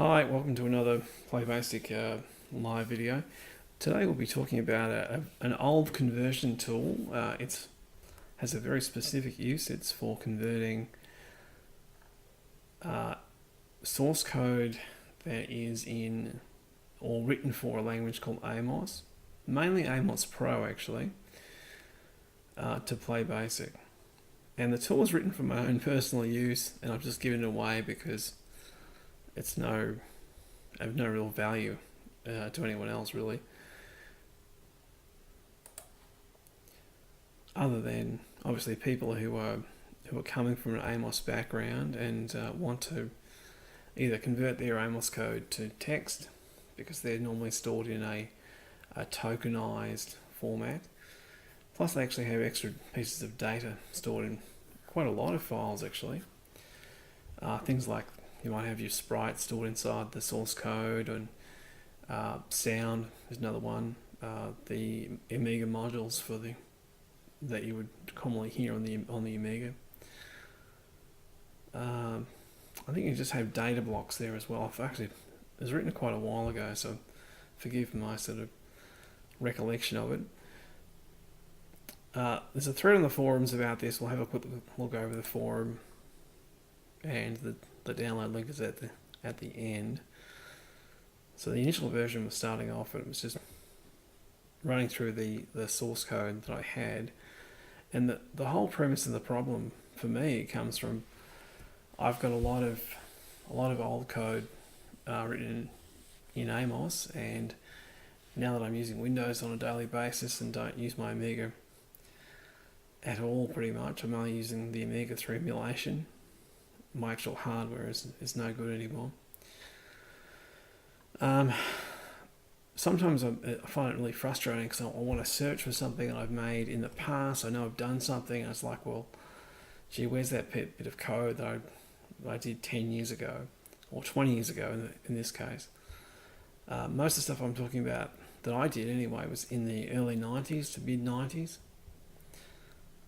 Hi, welcome to another PlayBASIC live video. Today we'll be talking about an old conversion tool. It has a very specific use. It's for converting source code that is in or written for a language called Amos, mainly AmosPro actually, to PlayBASIC. And the tool is written for my own personal use, and I've just given it away because it's of no real value to anyone else really, other than obviously people who are coming from an Amos background and want to either convert their Amos code to text, because they're normally stored in a tokenized format. Plus they actually have extra pieces of data stored in quite a lot of files actually. Things like you might have your Sprites stored inside the source code, and sound is another one. The Amiga modules that you would commonly hear on the Amiga. I think you just have data blocks there as well. Actually, it was written quite a while ago, so forgive my sort of recollection of it. There's a thread on the forums about this. We'll have a quick look over the forum, and the download link is at the end. So the initial version was starting off, and it was just running through the source code that I had, and the whole premise of the problem for me comes from I've got a lot of old code written in Amos, and now that I'm using Windows on a daily basis and don't use my Amiga at all, pretty much, I'm only using the Amiga through emulation. My actual hardware is no good anymore. Sometimes I find it really frustrating because I want to search for something that I've made in the past. I know I've done something, and it's like, well, gee, where's that bit of code that I did 10 years ago, or 20 years ago in this case. Most of the stuff I'm talking about that I did anyway was in the early 90s to mid 90s.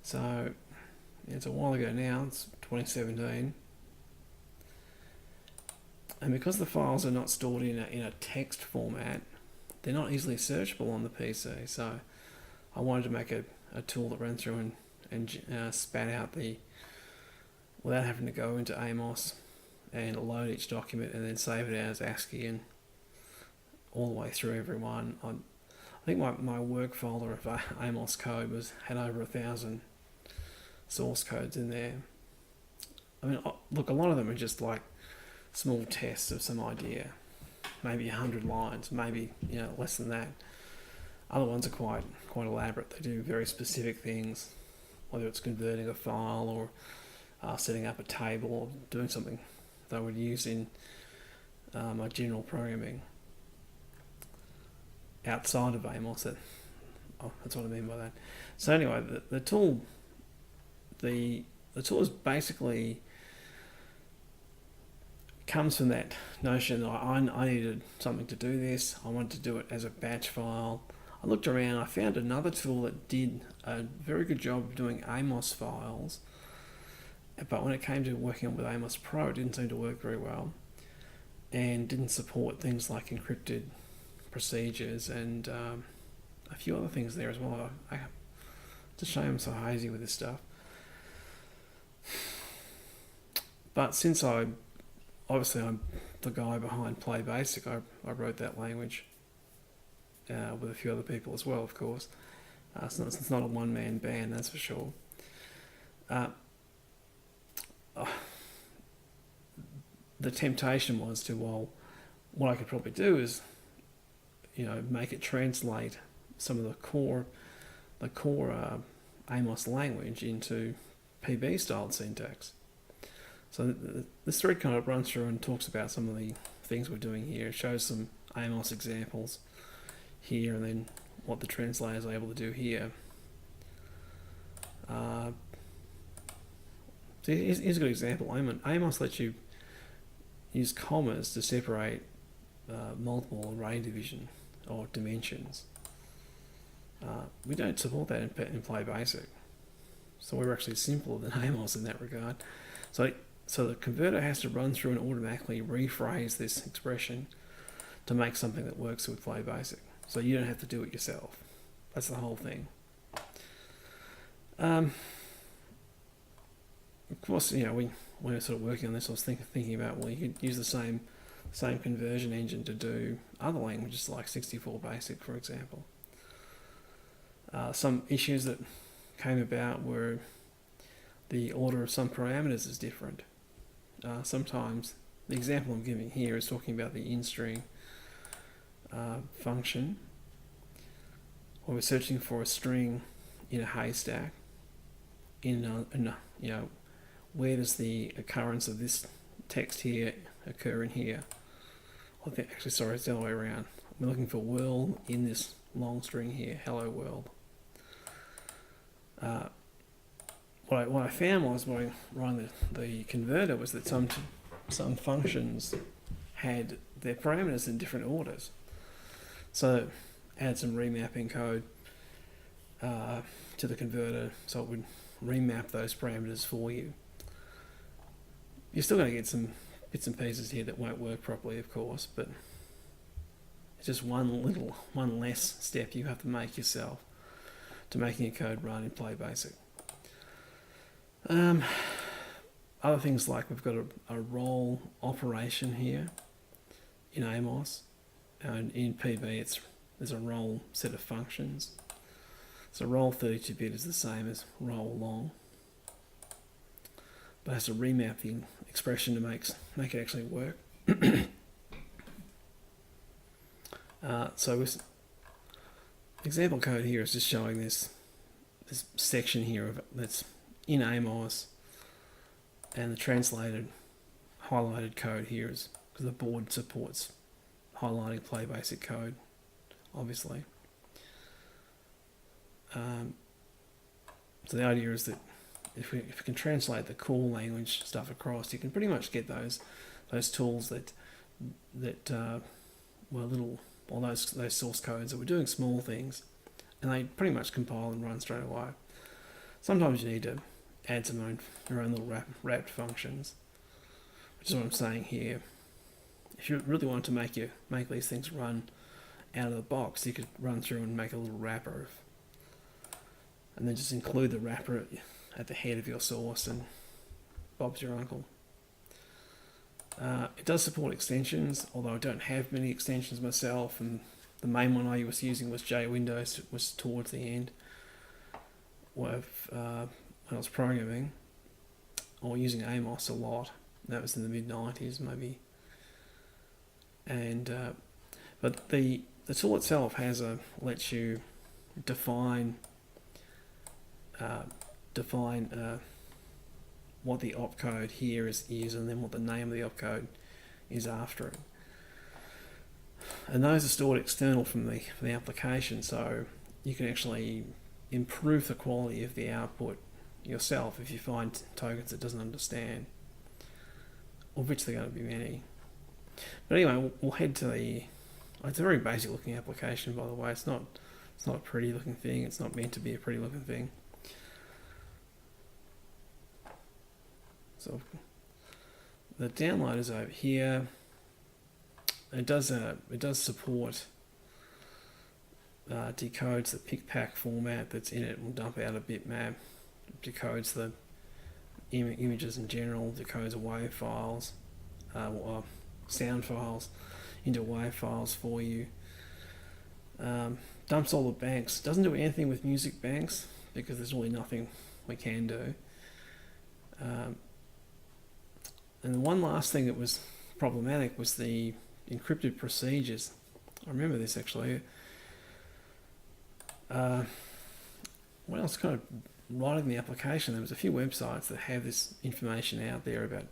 So it's a while ago now, it's 2017. And because the files are not stored in a text format, they're not easily searchable on the PC. So I wanted to make a tool that ran through and spat out without having to go into Amos and load each document and then save it as ASCII and all the way through every one. I think my work folder of Amos code had over 1,000 source codes in there. I mean, look, a lot of them are just like small tests of some idea, maybe 100 lines, maybe less than that. Other ones are quite elaborate. They do very specific things, whether it's converting a file or setting up a table or doing something that I would use in my general programming outside of Amos. That's what I mean by that. So anyway, the tool is basically comes from that notion that I needed something to do this. I wanted to do it as a batch file. I looked around, I found another tool that did a very good job of doing Amos files, but when it came to working with AmosPro, it didn't seem to work very well, and didn't support things like encrypted procedures and a few other things there as well. It's a shame I'm so hazy with this stuff. But since I'm the guy behind PlayBASIC, I wrote that language with a few other people as well, of course. So it's not a one-man band, that's for sure. The temptation was what I could probably do is, make it translate some of the core Amos language into PB-styled syntax. So this thread kind of runs through and talks about some of the things we're doing here. It shows some Amos examples here, and then what the translators are able to do here. Here's a good example. Amos lets you use commas to separate multiple array division or dimensions. We don't support that in PlayBASIC, so we're actually simpler than Amos in that regard. So So the converter has to run through and automatically rephrase this expression to make something that works with PlayBASIC. So you don't have to do it yourself. That's the whole thing. Of course, when we were sort of working on this, I was thinking about, well, you could use the same conversion engine to do other languages like 64-basic, for example. Some issues that came about were the order of some parameters is different. Sometimes, the example I'm giving here is talking about the in-string function, where we're searching for a string in a haystack. Where does the occurrence of this text here occur in here? Actually, sorry, it's the other way around. We're looking for world in this long string here, hello world. What I found was, when I ran the converter, was that some functions had their parameters in different orders. So add some remapping code to the converter so it would remap those parameters for you. You're still going to get some bits and pieces here that won't work properly, of course, but it's just one less step you have to make yourself to making your code run in PlayBASIC. Other things like we've got a role operation here in Amos, and in PB there's a role set of functions. So roll 32-bit is the same as roll long, but has to remap the expression to make it actually work. So this example code here is just showing this section here that's in Amos, and the translated highlighted code here is because the board supports highlighting PlayBASIC code, obviously. So the idea is that if we can translate the core language stuff across, you can pretty much get those tools that those source codes that were doing small things, and they pretty much compile and run straight away. Sometimes you need to add your own little wrapped functions, which is what I'm saying here. If you really wanted to make these things run out of the box, you could run through and make a little wrapper, and then just include the wrapper at the head of your source, and Bob's your uncle. It does support extensions, although I don't have many extensions myself, and the main one I was using was JWindows. It was towards the end when I was programming, or using Amos a lot. That was in the mid-90s maybe. And but the tool itself lets you define what the opcode here is, and then what the name of the opcode is after it. And those are stored external from the application, so you can actually improve the quality of the output yourself if you find tokens it doesn't understand, of which there are going to be many. But anyway, we'll head to it's a very basic looking application, by the way. It's not a pretty looking thing. It's not meant to be a pretty looking thing. So the download is over here. It does support decodes the pick-pack format that's in it. We'll dump out a bitmap, decodes the images in general, decodes WAV files, or sound files into WAV files for you. Dumps all the banks. Doesn't do anything with music banks because there's really nothing we can do. And one last thing that was problematic was the encrypted procedures. I remember this actually. When I was kind of writing the application, there was a few websites that have this information out there about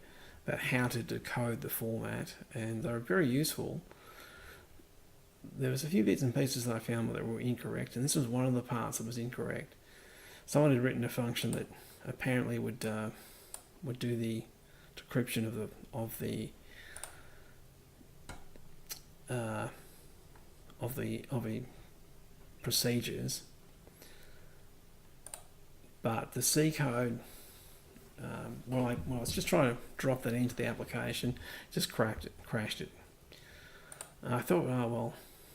how to decode the format, and they were very useful. There was a few bits and pieces that I found that were incorrect, and this was one of the parts that was incorrect. Someone had written a function that apparently would do the decryption of the procedures, but the C code when I was just trying to drop that into the application, just crashed it. I thought, oh well,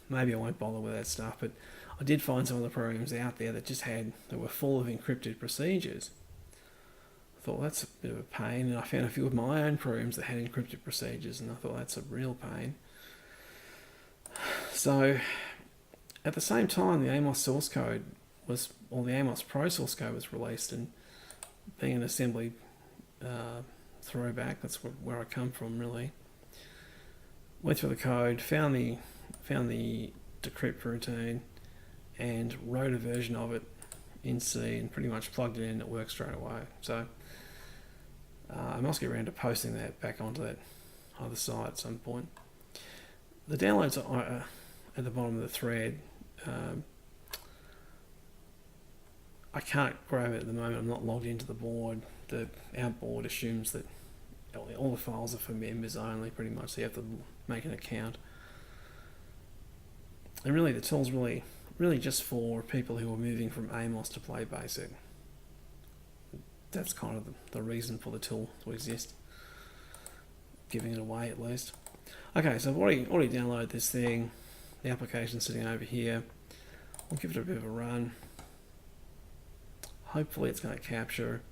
maybe I won't bother with that stuff, but I did find some of the programs out there that were full of encrypted procedures. I thought that's a bit of a pain, and I found a few of my own programs that had encrypted procedures, and I thought that's a real pain. So at the same time, the Amos source code the AmosPro source code was released, and being an assembly throwback, that's where I come from really. Went through the code, found the decrypt routine, and wrote a version of it in C and pretty much plugged it in. It worked straight away. So I must get around to posting that back onto that other site at some point. The downloads are at the bottom of the thread. I can't grab it at the moment. I'm not logged into the board. Our board assumes that all the files are for members only, pretty much, so you have to make an account. And really, the tool's really just for people who are moving from Amos to PlayBASIC. That's kind of the reason for the tool to exist, giving it away at least. Okay, so I've already downloaded this thing. The application's sitting over here. I'll give it a bit of a run. Hopefully it's going to capture.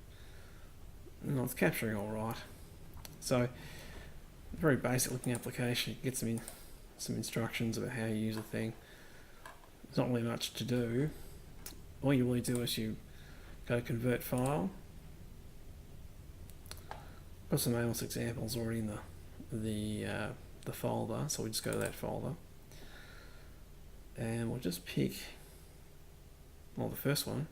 No, it's capturing all right. So, very basic looking application. You get some instructions about how you use the thing. There's not really much to do. All you really do is you go to convert file. Got some Amos examples already in the folder, so we just go to that folder, and we'll just pick the first one.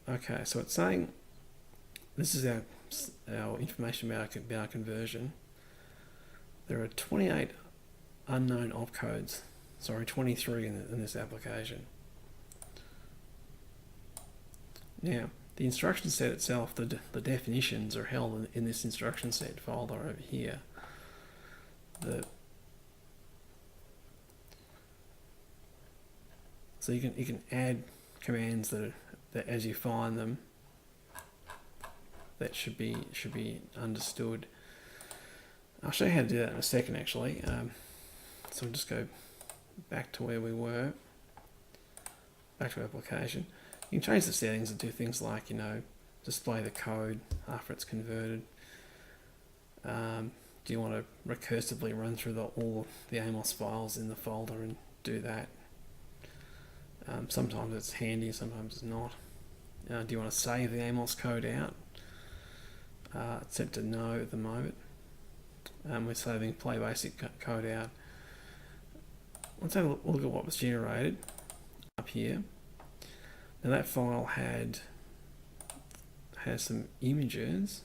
Okay, so it's saying this is our information about our conversion. There are 28 unknown opcodes, 23 in this application. Now, the instruction set itself, the definitions are held in this instruction set folder over here. So you can add commands that as you find them, that should be understood. I'll show you how to do that in a second, actually. So we'll just go back to where we were, back to application. You can change the settings and do things like, display the code after it's converted. Do you want to recursively run through all the Amos files in the folder and do that? Sometimes it's handy, sometimes it's not. Do you want to save the Amos code out? It's set to no at the moment. We're saving PlayBASIC code out. Let's have a look at what was generated up here. Now that file has some images.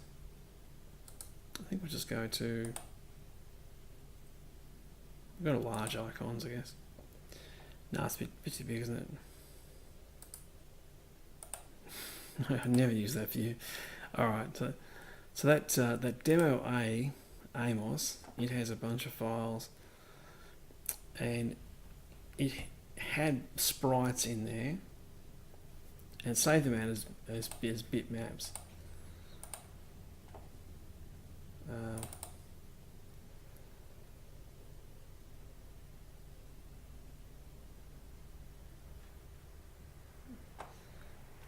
I think we'll just go to, we've got a large icons, I guess. No, it's a bit too big, isn't it? I never use that view. Alright, so that demo Amos, it has a bunch of files, and it had sprites in there, and saved them out as bitmaps.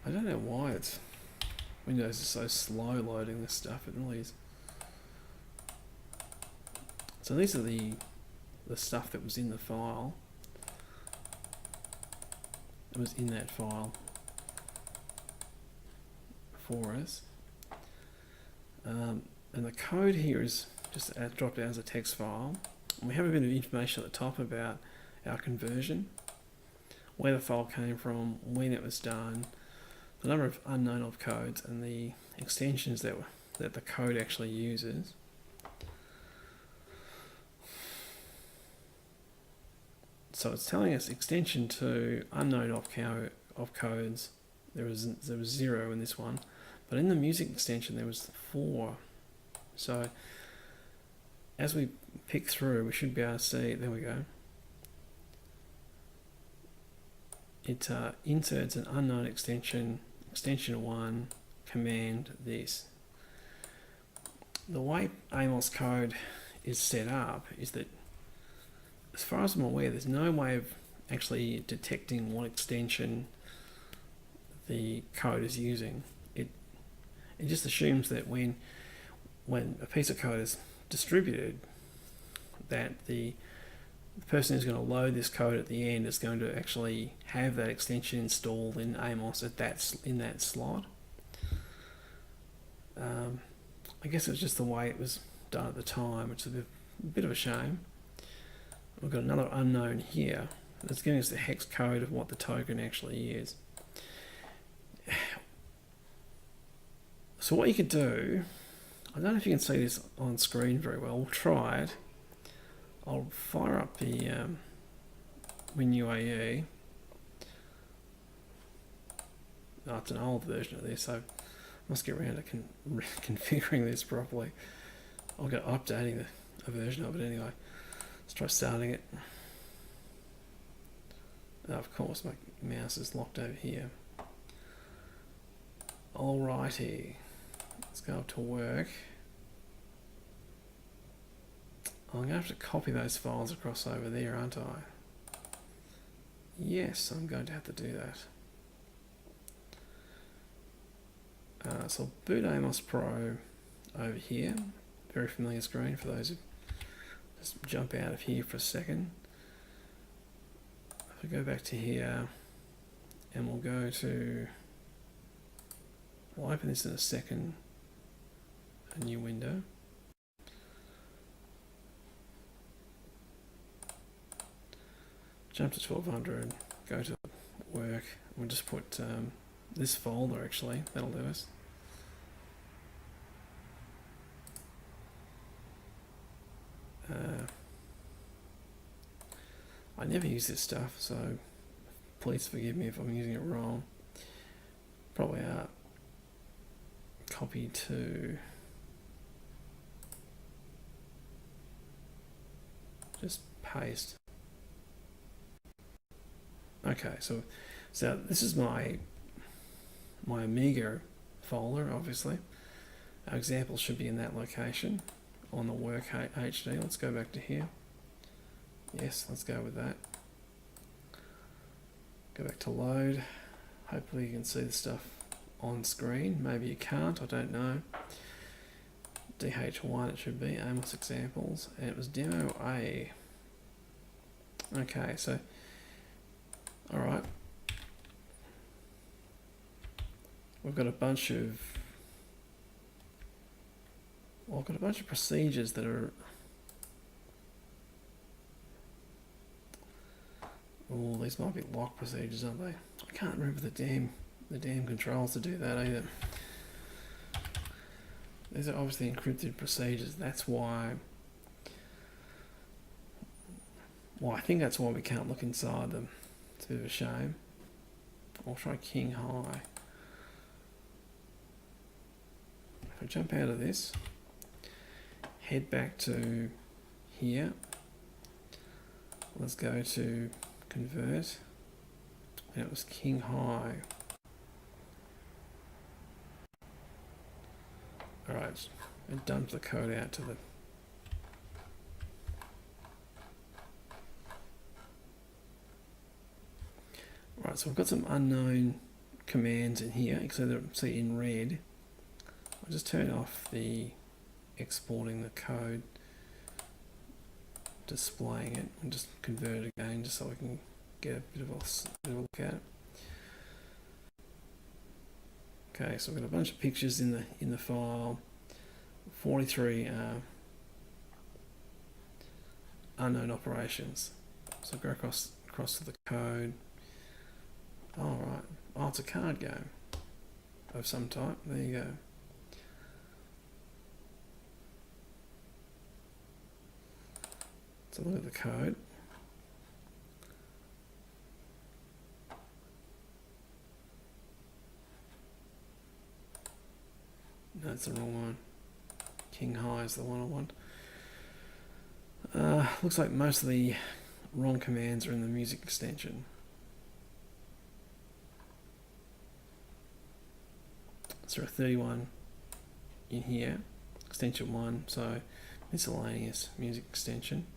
I don't know why Windows is so slow loading this stuff. It really is. So these are the stuff that was in the file. It was in that file for us. And the code here is just dropped down as a text file. And we have a bit of information at the top about our conversion, where the file came from, when it was done, the number of unknown opcodes, and the extensions that the code actually uses. So it's telling us extension to unknown opcodes. There was 0 in this one, but in the music extension there was 4. So as we pick through, we should be able to see. There we go. It inserts an unknown extension extension 1, command this. The way Amos code is set up is that, as far as I'm aware, there's no way of actually detecting what extension the code is using. It just assumes that when a piece of code is distributed, that the person who's going to load this code at the end is going to actually have that extension installed in Amos in that slot. I guess it's just the way it was done at the time, which is a bit of a shame. We've got another unknown here that's giving us the hex code of what the token actually is. So what you could do, I don't know if you can see this on screen very well, we'll try it. I'll fire up the WinUAE. Oh, it's an old version of this, so I must get around to configuring this properly. I'll go updating a version of it anyway. Let's try starting it. Oh, of course, my mouse is locked over here. Alrighty, let's go up to work. I'm going to have to copy those files across over there, aren't I? Yes, I'm going to have to do that. So I'll boot AmosPro over here. Very familiar screen for those who just jump out of here for a second. If we go back to here, and we'll go to, we'll open this in a second, a new window. Jump to 1200, go to work, we'll just put this folder actually, that'll do us. I never use this stuff, so please forgive me if I'm using it wrong. Probably copy to, just paste. Okay, so this is my Amiga folder, obviously. Our examples should be in that location on the work HD. Let's go back to here. Yes, let's go with that. Go back to load. Hopefully you can see the stuff on screen. Maybe you can't, I don't know. DH1 it should be, Amos examples, and it was demo A. Okay, so alright. We've got a bunch of procedures that are, oh, these might be lock procedures, aren't they? I can't remember the damn controls to do that either. These are obviously encrypted procedures. That's why. Well, I think that's why we can't look inside them. It's a bit of a shame. I'll try King High. If I jump out of this, head back to here. Let's go to convert. And it was King High. Alright, and dump the code out to the right, so we've got some unknown commands in here, so they're see in red. I'll just turn off the exporting the code, displaying it, and just convert it again just so we can get a bit of a look at it. Okay, so we've got a bunch of pictures in the file. 43 unknown operations. So go across to the code. All right. Oh, it's a card game of some type. There you go. So look at the code. No, that's the wrong one. King High is the one I want. Looks like most of the wrong commands are in the music extension. So 31 in here, extension 1, so miscellaneous music extension.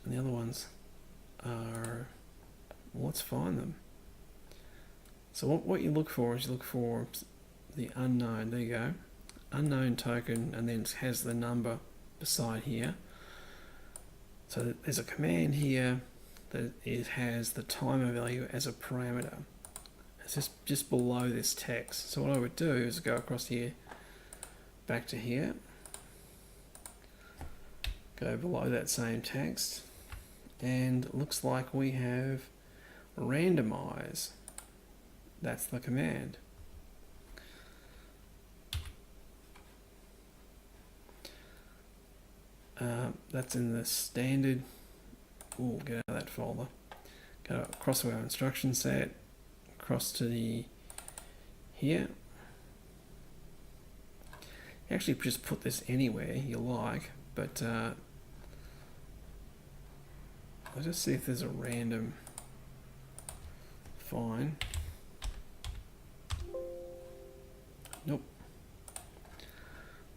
And the other ones are, well, let's find them. So what you look for is you look for the unknown, there you go, unknown token, and then it has the number beside here. So there's a command here that it has the timer value as a parameter. It's just below this text. So what I would do is go across here, back to here, go below that same text, and it looks like we have randomize. That's the command. That's in the standard. We'll get out of that folder. Go across to our instruction set, across to the here. Actually, just put this anywhere you like, but I'll just see if there's a random find. Nope.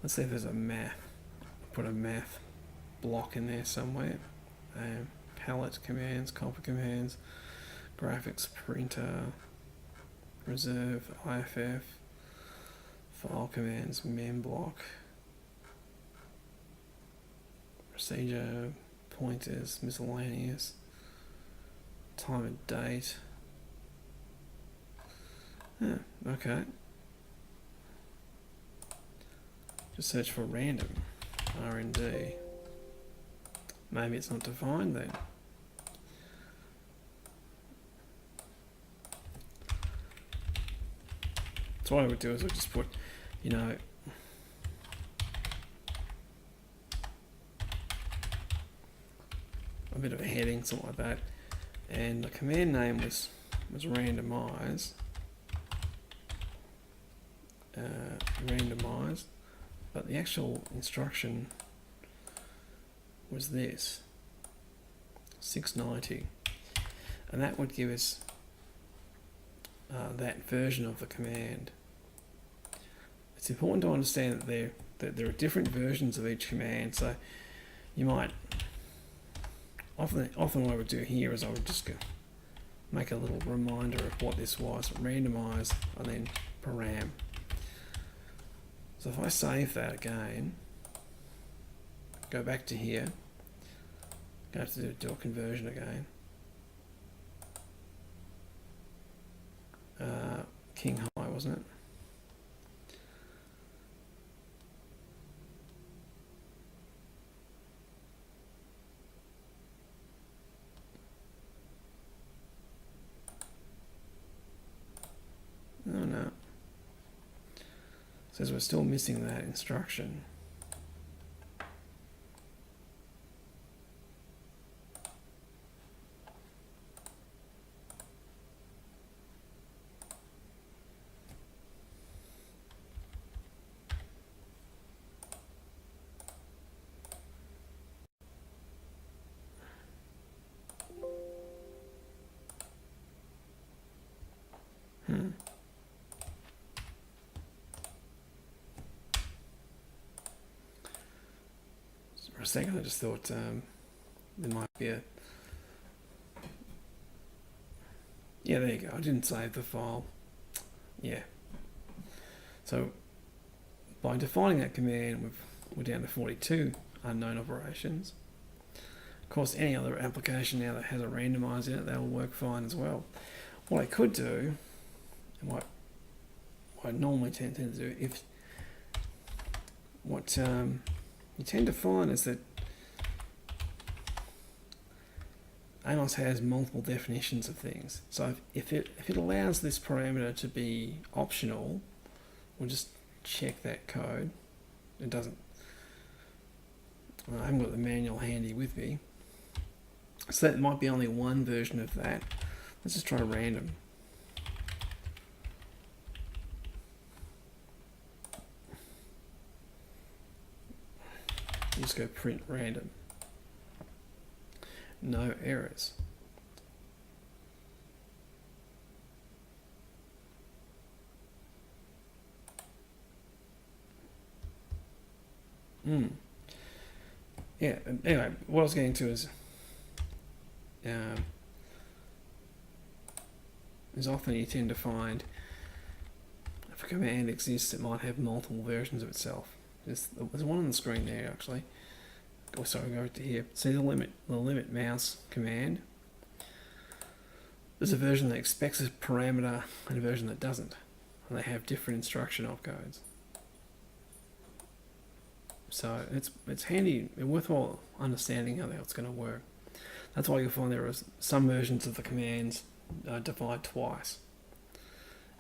Let's see if there's a math. Put a math block in there somewhere. Palette commands, copy commands, graphics, printer, reserve, IFF, file commands, mem block, procedure, pointers, miscellaneous, time and date. Okay. Just search for random, R&D. Maybe it's not defined then. So what I would do is I would just put, you know, a bit of a heading, something like that, and the command name was randomize. Randomize, but the actual instruction was this 690, and that would give us that version of the command. It's important to understand that there are different versions of each command. So you might often what I would do here is I would just go make a little reminder of what this was, randomize, and then param. So if I save that again, go back to here, go to do a conversion again. King high, wasn't it? Oh no. Says we're still missing that instruction. For a second I just thought there might be a... Yeah, there you go. I didn't save the file. Yeah. So by defining that command, we're down to 42 unknown operations. Of course, any other application now that has a randomizer in it, that will work fine as well. What I could do, and what I normally tend to do, what you tend to find is that Amos has multiple definitions of things. So if it allows this parameter to be optional, we'll just check that code. It doesn't. I haven't got the manual handy with me, so that might be only one version of that. Let's just try random. Just go print random. No errors. Yeah, anyway, what I was getting to is often you tend to find if a command exists, it might have multiple versions of itself. There's one on the screen there actually. Oh, sorry, go to here. See the limit mouse command. There's a version that expects a parameter and a version that doesn't, and they have different instruction opcodes. So it's handy and worthwhile understanding how that's going to work. That's why you'll find there are some versions of the commands divide twice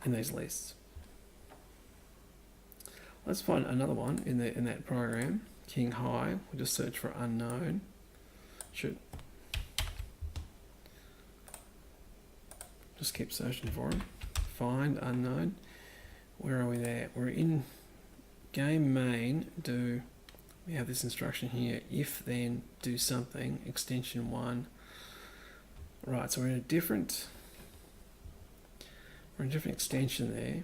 in these lists. Let's find another one in that program. King high. We'll just search for unknown. Just keep searching for it. Find unknown. Where are we there? We're in game main. We have this instruction here. If then do something. Extension 1. Right. So we're in a different extension there.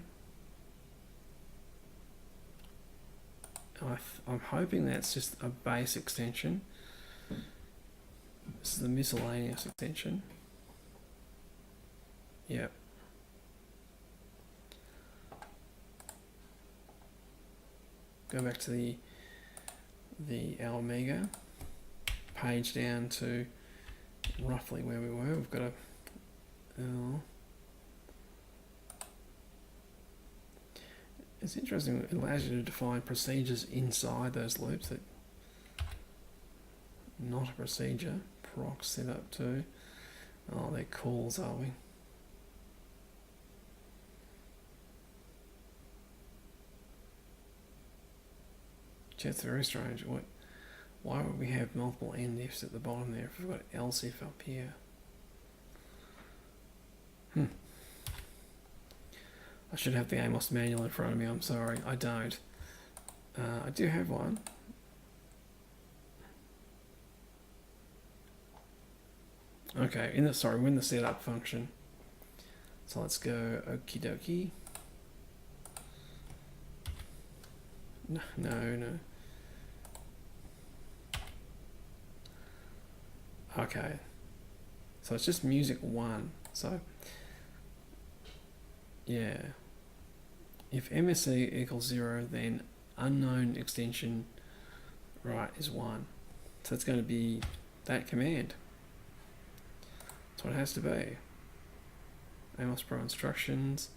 I'm hoping that's just a base extension. This is the miscellaneous extension. Yep. Go back to the Amiga page down to roughly where we were. We've got a it's interesting, it allows you to define procedures inside those loops that not a procedure. Proc set up to. Oh, they're calls, are we? Gee, that's very strange. Why would we have multiple end ifs at the bottom there if we've got else if up here? I should have the Amos manual in front of me. I'm sorry, I don't. I do have one. Okay, we're in the setup function. So let's go okie dokie. No. Okay. So it's just music 1. So yeah. If MSE equals 0, then unknown extension right is 1. So it's going to be that command. That's what it has to be. AmosPro instructions.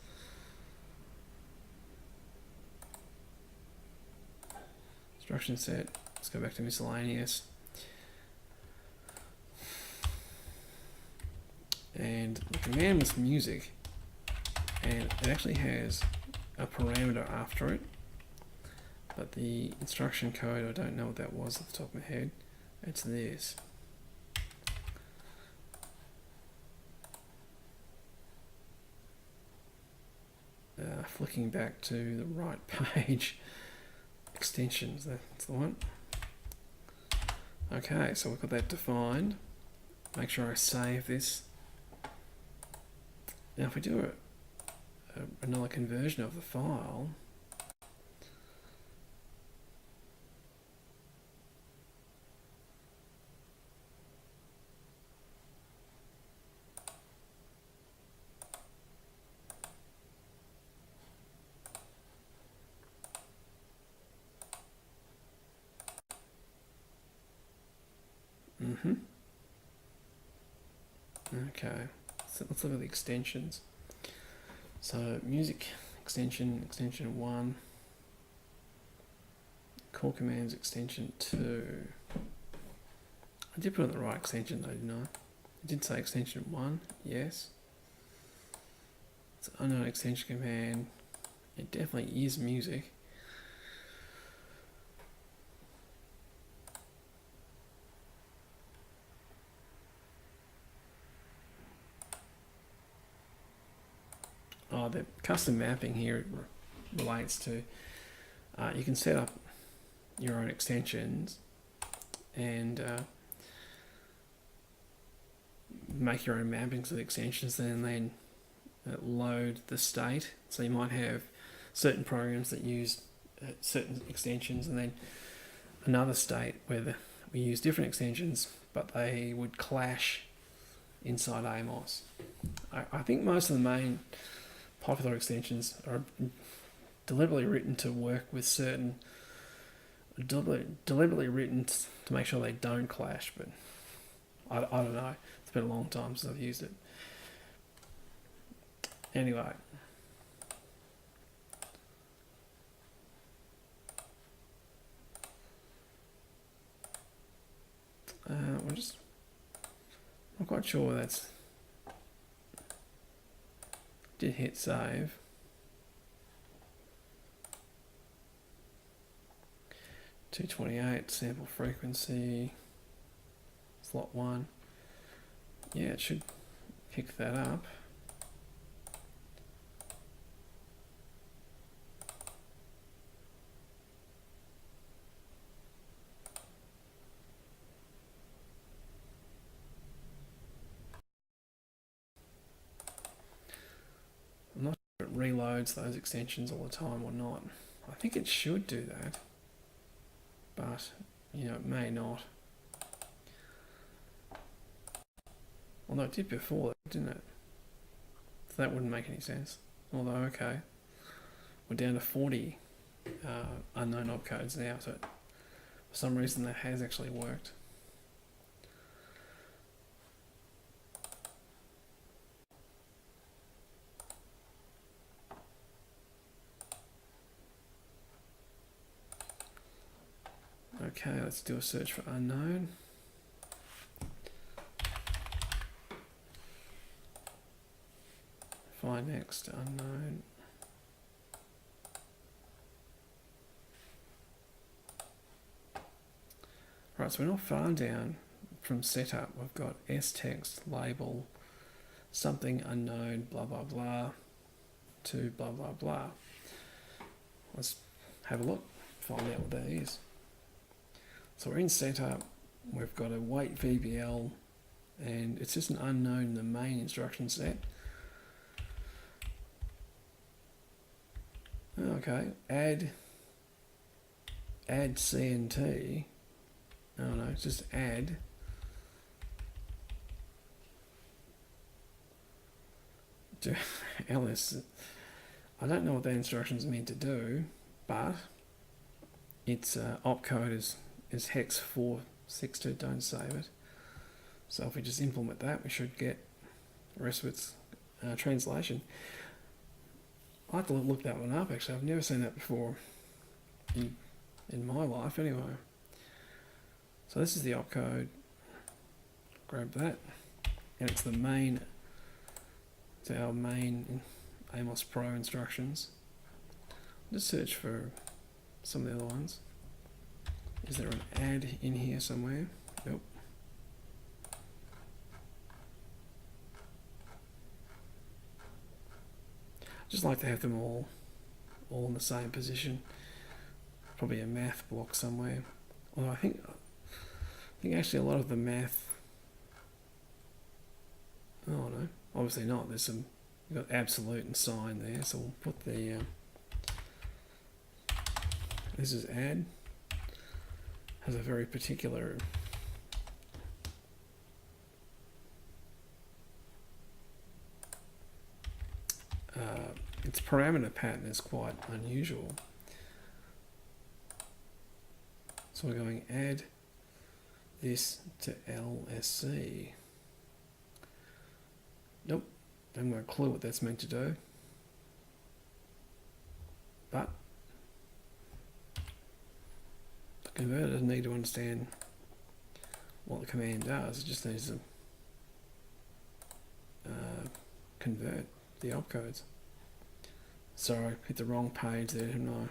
Instruction set. Let's go back to miscellaneous. And the command was music. And it actually has a parameter after it, but the instruction code, I don't know what that was off the top of my head. It's this. Flicking back to the right page, extensions, that's the one. Okay, so we've got that defined. Make sure I save this. Now if we do another conversion of the file, okay, so let's look at the extensions. So music extension 1, core commands extension 2. I did put in the right extension though, didn't I? I did say extension 1, yes. It's an unknown extension command. It definitely is music. Oh, the custom mapping here relates to, you can set up your own extensions and make your own mappings of the extensions, and then load the state. So you might have certain programs that use certain extensions, and then another state where we use different extensions, but they would clash inside Amos. I think most of the main popular extensions are deliberately written to work with certain, deliberately written to make sure they don't clash, but I don't know. It's been a long time since I've used it. Anyway. I'm not quite sure that's... Did hit save. .228 sample frequency, slot 1. Yeah, it should pick that up. I'm not sure if it reloads those extensions all the time or not. I think it should do that, but you know, it may not. Although it did before, didn't it? So that wouldn't make any sense. Although, okay, we're down to 40 unknown opcodes now, so for some reason that has actually worked. Okay, let's do a search for unknown. Find next unknown. Right, so we're not far down from setup. We've got s-text label something unknown blah blah blah to blah blah blah. Let's have a look, find out what that is. So we're in setup, we've got a wait VBL, and it's just an unknown in the main instruction set. Okay, add CNT. Oh no, it's just add. LS. I don't know what that instruction is meant to do, but its opcode is hex 462. Don't save it. So if we just implement that, we should get the rest of its translation. I have to look that one up actually. I've never seen that before in my life anyway. So this is the opcode. Grab that, and it's the main. It's our main AmosPro instructions. Just search for some of the other ones. Is there an add in here somewhere? Nope. Just like to have them all in the same position. Probably a math block somewhere. Although I think actually a lot of the math. Oh no, obviously not. There's some. We've got absolute and sign there, so we'll put the. This is add. Has a very particular. Its parameter pattern is quite unusual. So we're going add this to LSC. Nope, haven't got a clue what that's meant to do. But the converter doesn't need to understand what the command does, it just needs to convert the opcodes. Sorry, hit the wrong page there, didn't I?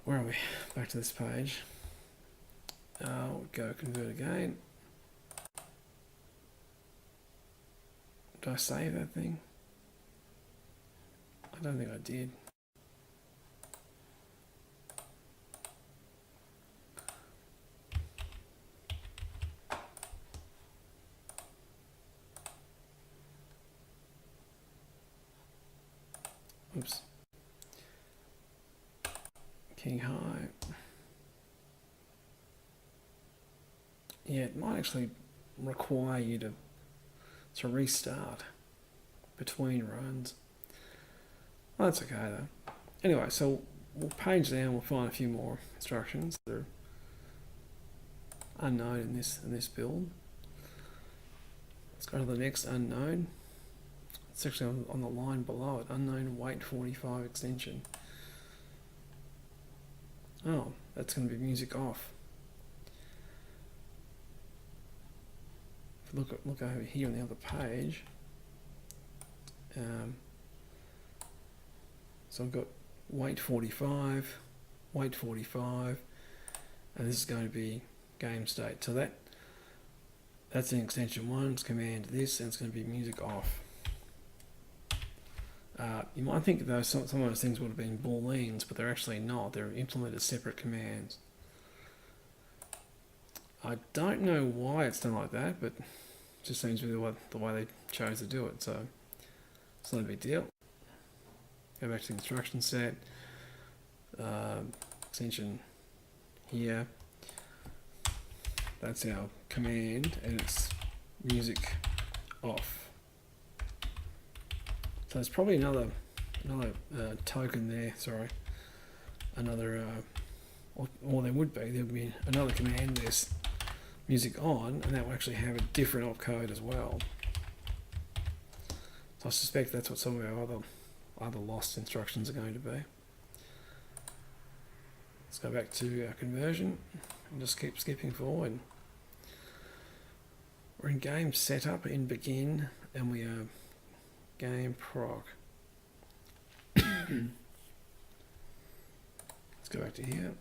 Where are we? Back to this page. We'll go convert again. Did I save that thing? I don't think I did. Oops. key high. Yeah, it might actually require you to restart between runs. Well, that's okay though. Anyway, so we'll page down, we'll find a few more instructions that are unknown in this build. Let's go to the next unknown. It's actually on the line below it, unknown wait 45 extension. Oh, that's going to be music off. If you look over here on the other page, so I've got wait 45, wait 45, and this is going to be game state. So that's in extension 1, it's command this, and it's going to be music off. You might think those some of those things would have been booleans, but they're actually not. They're implemented separate commands. I don't know why it's done like that, but it just seems to be the way they chose to do it. So it's not a big deal. Go back to the instruction set. Extension here. That's our command, and it's music off. So there's probably another token there. Sorry, another, or there would be another command. This music on, and that will actually have a different opcode as well. So I suspect that's what some of our other lost instructions are going to be. Let's go back to our conversion and just keep skipping forward. We're in game setup in begin, and we are game proc. Let's go back to here.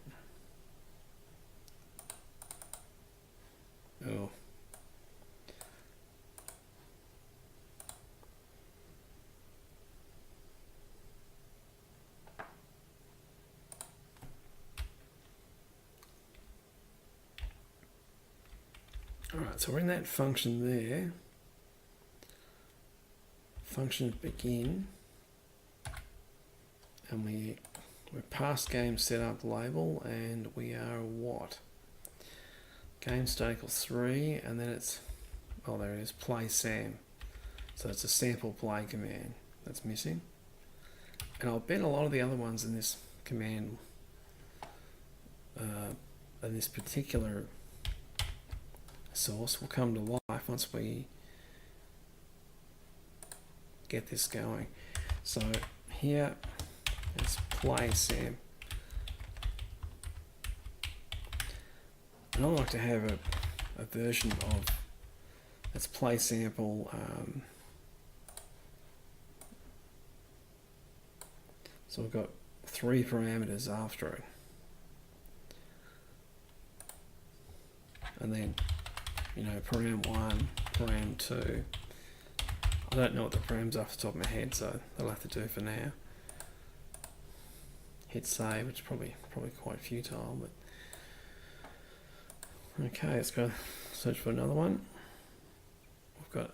Oh. Alright, so we're in that function there. Function begin, and we're past game setup label, and we are what? Game state equals 3, and then it's, oh there it is, play sam. So it's a sample play command that's missing. And I'll bet a lot of the other ones in this command, in this particular source, will come to life once we get this going. So here it's play sam, and I like to have a version of that's play sample. So we've got 3 parameters after it, and then param 1, param 2. I don't know what the params are off the top of my head, so they'll have to do for now. Hit save, which is probably quite futile, but okay, let's go search for another one. We've got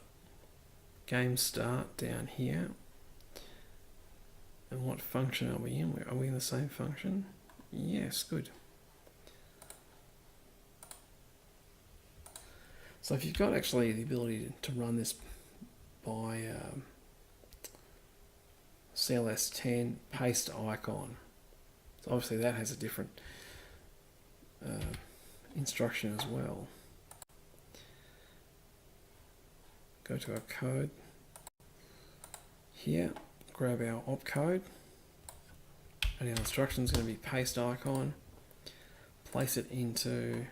game start down here. And what function are we in? Are we in the same function? Yes, good. So if you've got actually the ability to run this by CLS10 paste icon, so obviously that has a different instruction as well. Go to our code here, grab our opcode, and our instruction is going to be paste icon, place it into,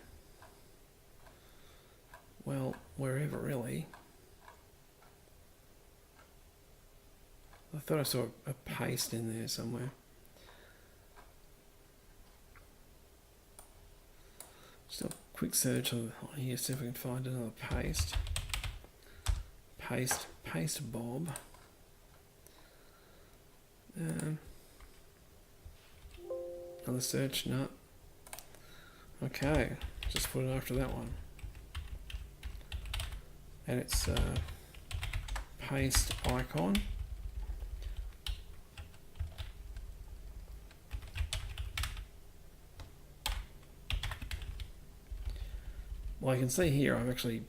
well, wherever really. I thought I saw a paste in there somewhere. Just a quick search on here, see if we can find another paste. Paste Bob. Another search, no. Okay, just put it after that one. And it's paste icon. Well, you can see here I've actually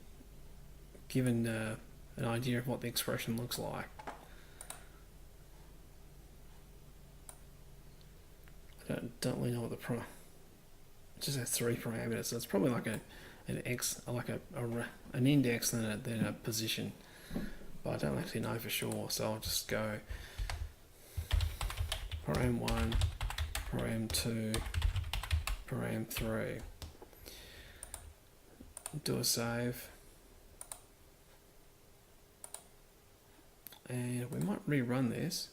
given an idea of what the expression looks like. I don't really know what it just has 3 parameters, so it's probably like an x, like an index then a position, but I don't actually know for sure. So I'll just go param1, param2, param3, do a save, and we might rerun this.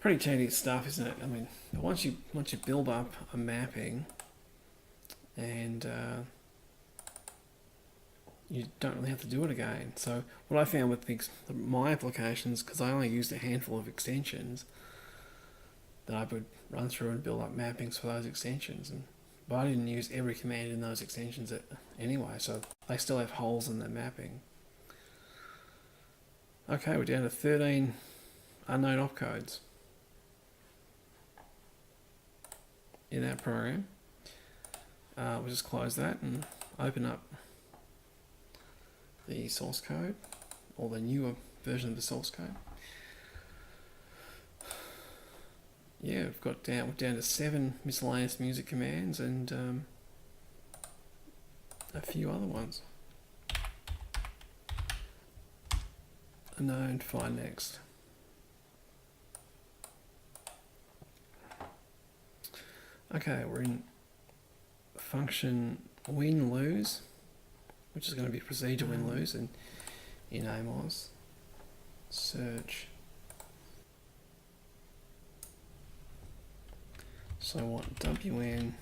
Pretty tedious stuff, isn't it? I mean, once you build up a mapping, and you don't really have to do it again. So what I found with my applications, because I only used a handful of extensions, that I would run through and build up mappings for those extensions, but I didn't use every command in those extensions anyway, so they still have holes in their mapping. Okay, we're down to 13 unknown opcodes in our program. We'll just close that and open up the source code, or the newer version of the source code. Yeah, we're down to 7 miscellaneous music commands and a few other ones. Unknown, find next. Okay, we're in function win-lose, which is going to be procedure win-lose in Amos. Search. So I want win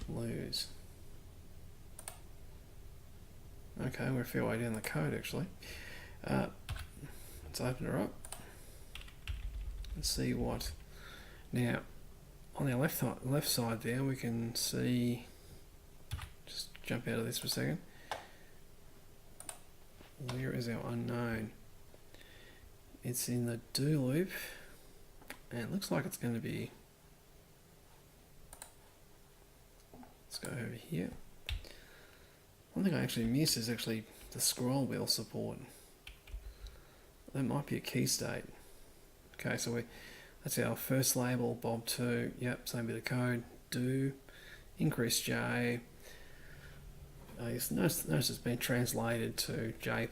lose. Okay, we're a fair way down the code actually. Let's open her up and see what. Now, on the left side there, we can see. Just jump out of this for a second. Where is our unknown? It's in the do loop, and it looks like it's going to be. Let's go over here. One thing I actually missed is actually the scroll wheel support. That might be a key state. Okay, so that's our first label, Bob2. Yep, same bit of code. Do, increase J. Notice it's been translated to J++,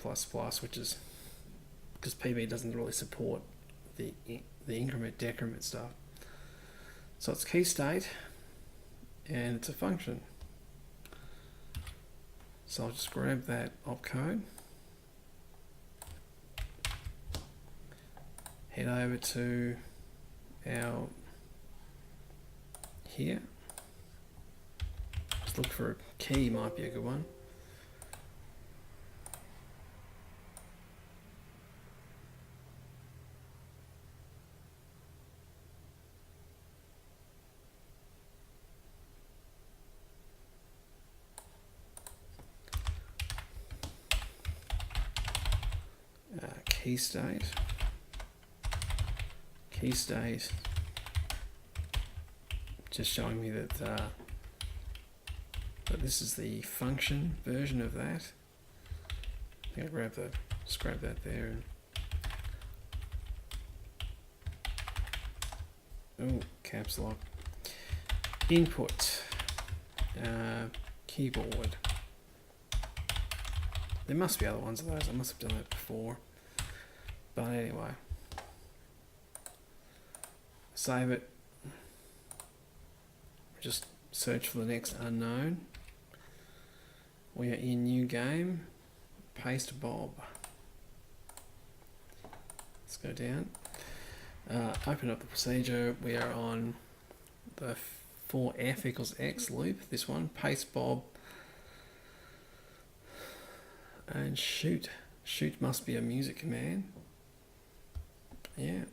which is because PB doesn't really support the increment decrement stuff. So it's key state, and it's a function. So I'll just grab that opcode, head over to our here. Just look for a key, might be a good one. Key state, just showing me that this is the function version of that. I think I just grab that there. And, caps lock. Input, keyboard. There must be other ones of those. I must have done that before. But anyway, save it. Just search for the next unknown. We are in new game. Paste Bob. Let's go down. Open up the procedure. We are on the for f equals x loop. This one. Paste Bob. And shoot. Shoot must be a music command. Yeah.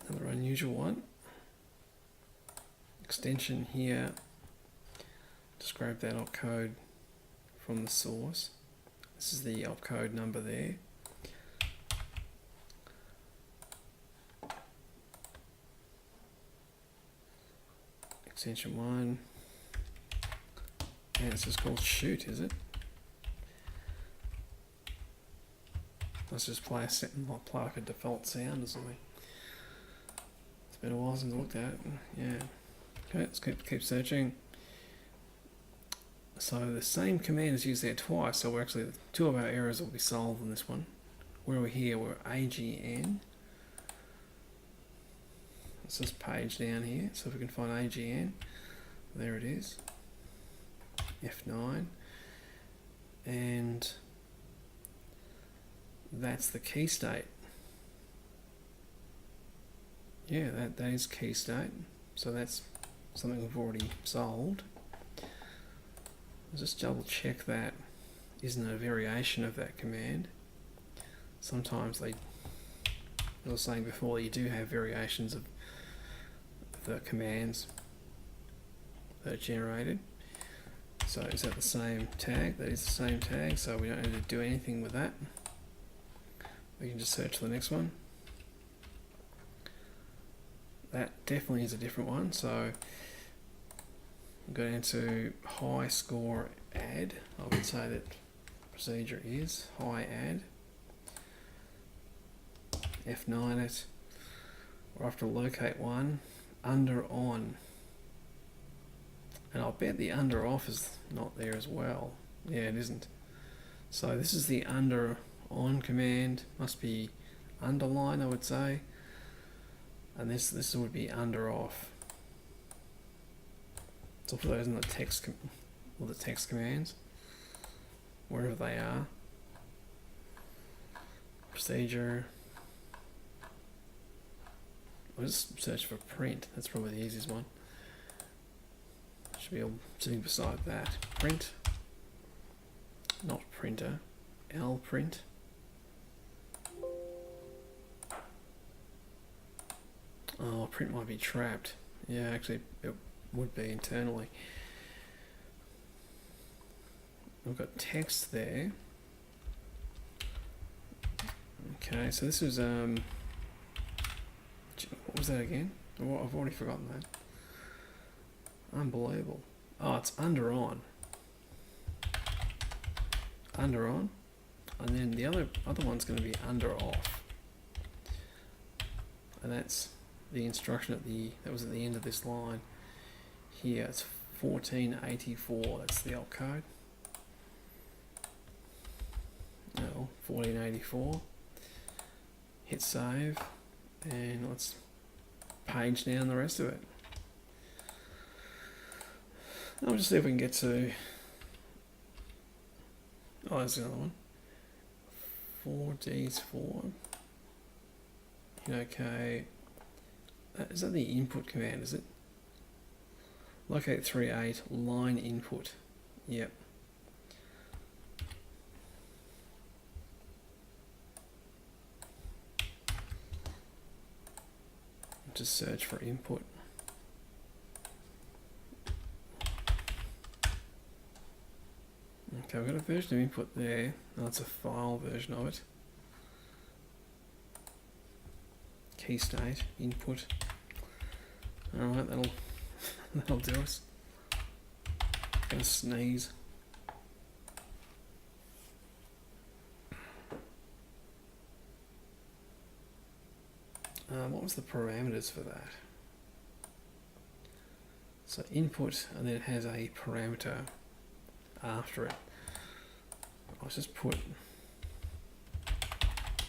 Another unusual one. Extension here. Just grab that opcode. from the source. This is the opcode number there. Extension 1. And it's just called shoot, is it? Let's just play like a default sound or something. It's been a while since I looked at it. Yeah. Okay, let's keep searching. So the same command is used there twice, so we're actually, two of our errors will be solved in this one. Where we're here, we're AGN. Let's just page down here, so if we can find AGN, there it is. F9. And that's the key state. Yeah, that is key state. So that's something we've already solved. I'll just double check that isn't a variation of that command. Sometimes they, as I was saying before, you do have variations of the commands that are generated. So is that the same tag? That is the same tag, so we don't need to do anything with that. We can just search for the next one. That definitely is a different one, so we'll go down to high score add. I would say that procedure is high add. F9 it. We'll have to locate one. Under on. And I'll bet the under off is not there as well. Yeah, it isn't. So this is the under on command. Must be underline, I would say. And this would be under off. So for those in the text the text commands, wherever they are. Procedure. I'll just search for print. That's probably the easiest one. Should be all sitting beside that. Print. Not printer. L print. Oh, print might be trapped. Yeah, actually it would be internally. We've got text there. Okay, so this is what was that again? I've already forgotten that. Unbelievable. Oh, it's under on. Under on. And then the other one's going to be under off. And that's the instruction that was at the end of this line. Here it's 1484. That's the opcode. No, 1484. Hit save, and let's page down the rest of it. I'll just see if we can get to. Oh, there's another one. 4D4. Okay. Is that the input command, is it? Locate 3.8 line input. Yep. Just search for input. Okay, we've got a version of input there. Oh, it's a file version of it. Key state, input. Alright, that'll do us. Gonna sneeze. What was the parameters for that? So input, and then it has a parameter after it. I'll just put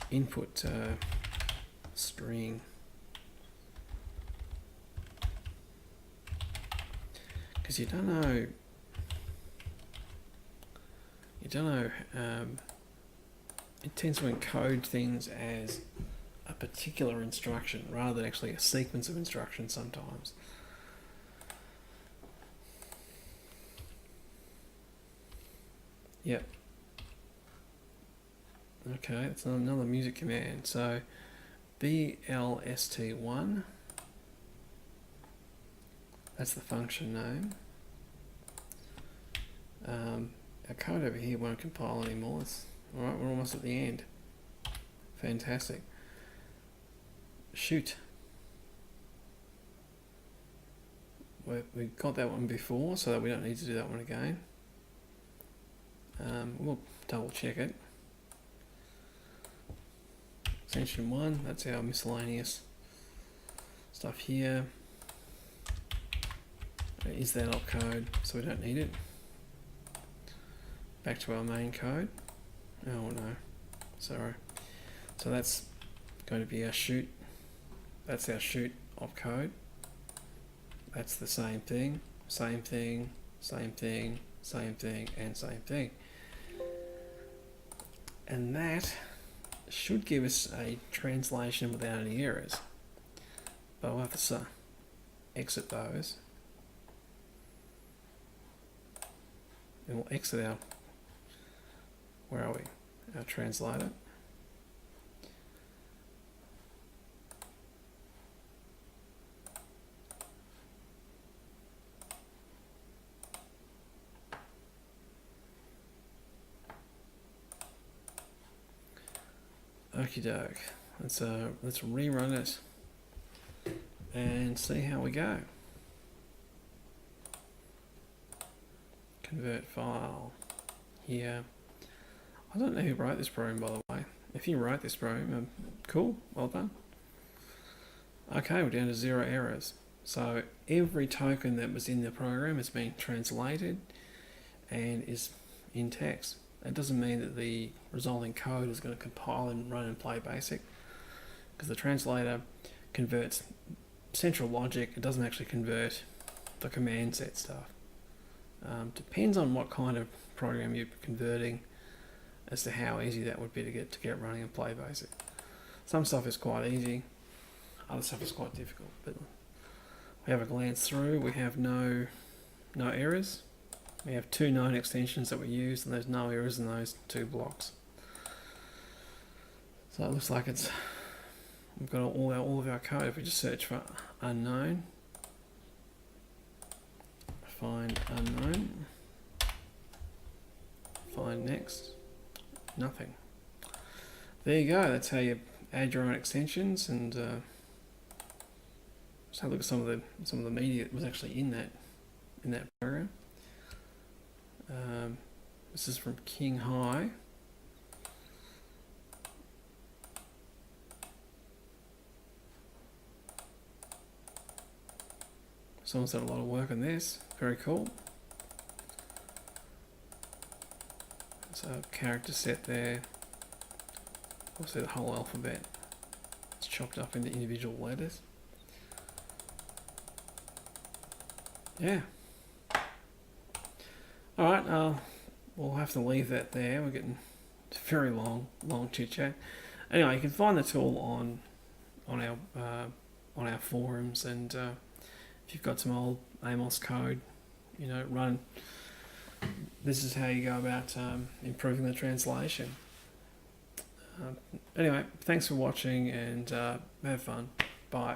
input string. Because you don't know it tends to encode things as a particular instruction rather than actually a sequence of instructions sometimes. Yep. Okay, it's another music command. So BLST1, that's the function name. our code over here won't compile anymore. Alright, we're almost at the end. Fantastic. Shoot. We got that one before, so that we don't need to do that one again. We'll double check it. Extension 1, that's our miscellaneous stuff here. Is that opcode, so we don't need it. Back to our main code. Oh no, sorry. So that's going to be our shoot. That's our shoot opcode. That's the same thing, same thing, same thing, same thing, and same thing. And that should give us a translation without any errors. But we'll have to exit those. And we'll exit our, where are we? Our translator. Okie doke. Let's rerun it and see how we go. Convert file here. I don't know who wrote this program, by the way. If you wrote this program, cool, well done. Okay, we're down to 0 errors. So every token that was in the program has been translated and is in text. That doesn't mean that the resulting code is going to compile and run in PlayBASIC, because the translator converts central logic. It doesn't actually convert the command set stuff. Depends on what kind of program you're converting as to how easy that would be to get running in PlayBASIC. Some stuff is quite easy, other stuff is quite difficult. But we have a glance through. We have no errors. We have 2 known extensions that we use, and there's no errors in those 2 blocks. So it looks like we've got all of our code. If we just search for unknown, find unknown, find next, nothing. There you go. That's how you add your own extensions, and just have a look at some of the media that was actually in that program. This is from King High. Someone's done a lot of work on this. Very cool. So character set there. Also the whole alphabet. It's chopped up into individual letters. Yeah. Alright, we'll have to leave that there. We're getting very long chit chat. Anyway, you can find the tool on our forums, and if you've got some old Amos code, run. This is how you go about improving the translation. Anyway, thanks for watching, and have fun. Bye.